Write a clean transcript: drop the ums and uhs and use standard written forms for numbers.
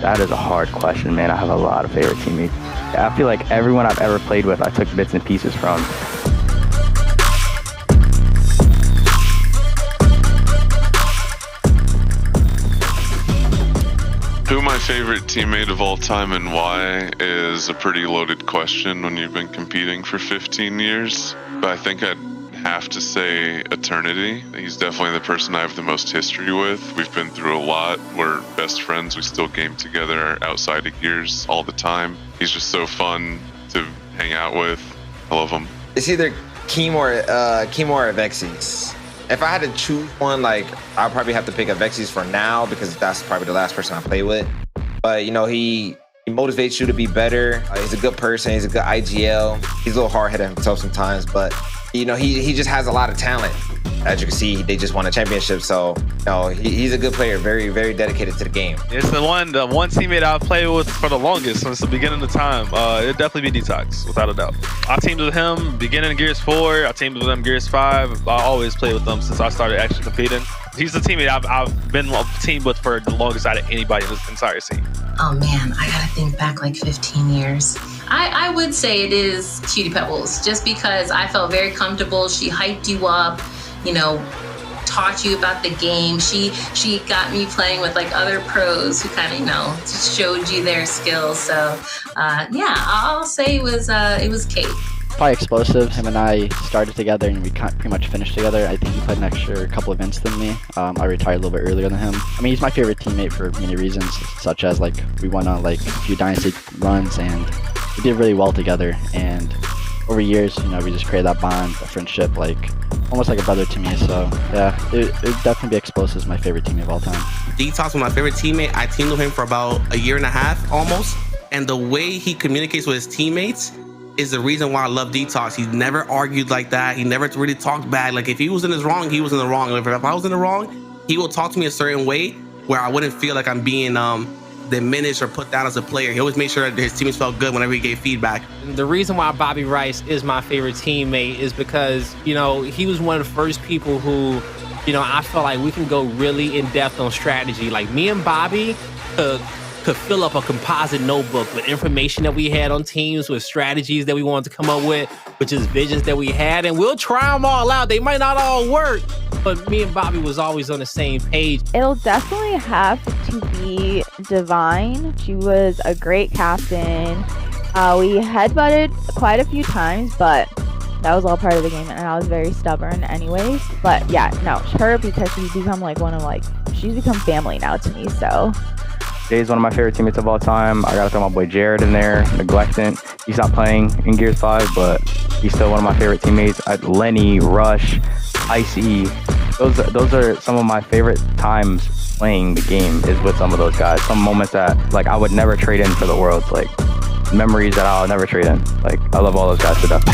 That is a hard question, man. I have a lot of favorite teammates. I feel like everyone I've ever played with, I took bits and pieces from. Who my favorite teammate of all time and why is a pretty loaded question when you've been competing for 15 years. But I think I'd have to say Eternity. He's definitely the person I have the most history with. We've been through a lot. We're best friends. We still game together outside of Gears all the time. He's just so fun to hang out with. I love him. It's either Keem or Vexies. If I had to choose one, like, I'll probably have to pick Vexies for now because that's probably the last person I play with. But, you know, he motivates you to be better. He's a good person. He's a good IGL. He's a little hard-headed himself sometimes, but, you know, he just has a lot of talent. As you can see, they just won a championship, so no, he's a good player, very, very dedicated to the game. It's the one teammate I've played with for the longest since the beginning of time. It'd definitely be Detox, without a doubt. I teamed with him beginning of Gears 4. I teamed with him Gears 5. I always played with them since I started actually competing. He's the teammate I've been teamed with for the longest out of anybody in this entire scene. Oh man, I gotta think back like 15 years. I would say it is Cutie Pebbles, just because I felt very comfortable. She hyped you up, you know, taught you about the game. She got me playing with like other pros who kind of, you know, just showed you their skills. So yeah, I'll say it was Kate. Probably Explosive. Him and I started together and we pretty much finished together. I think he played an extra couple events than me. I retired a little bit earlier than him. I mean, he's my favorite teammate for many reasons, such as like we went on like a few Dynasty runs and we did really well together. And over years, you know, we just created that bond, a friendship, like almost like a brother to me. So yeah, it definitely be Explosive, my favorite teammate of all time. Detox was my favorite teammate. I teamed with him for about a year and a half almost. And the way he communicates with his teammates is the reason why I love Detox. He never argued like that. He never really talked bad. Like if he was in his wrong, he was in the wrong. If I was in the wrong, he will talk to me a certain way where I wouldn't feel like I'm being diminished or put down as a player. He always made sure that his teammates felt good whenever he gave feedback. The reason why Bobby Rice is my favorite teammate is because, you know, he was one of the first people who, you know, I felt like we can go really in depth on strategy. Like me and Bobby could fill up a composite notebook with information that we had on teams, with strategies that we wanted to come up with, which is visions that we had, and we'll try them all out. They might not all work, but me and Bobby was always on the same page. It'll definitely have to be Divine. She was a great captain. We headbutted quite a few times, but that was all part of the game, and I was very stubborn anyways. But yeah, no, her, because she's become like she's become family now to me, so. Jay's one of my favorite teammates of all time. I gotta throw my boy Jared in there, Neglectant. He's not playing in Gears 5, but he's still one of my favorite teammates. Lenny, Rush, Ice-E. Those are some of my favorite times playing the game is with some of those guys. Some moments that like I would never trade in for the world. Like memories that I'll never trade in. Like I love all those guys to death.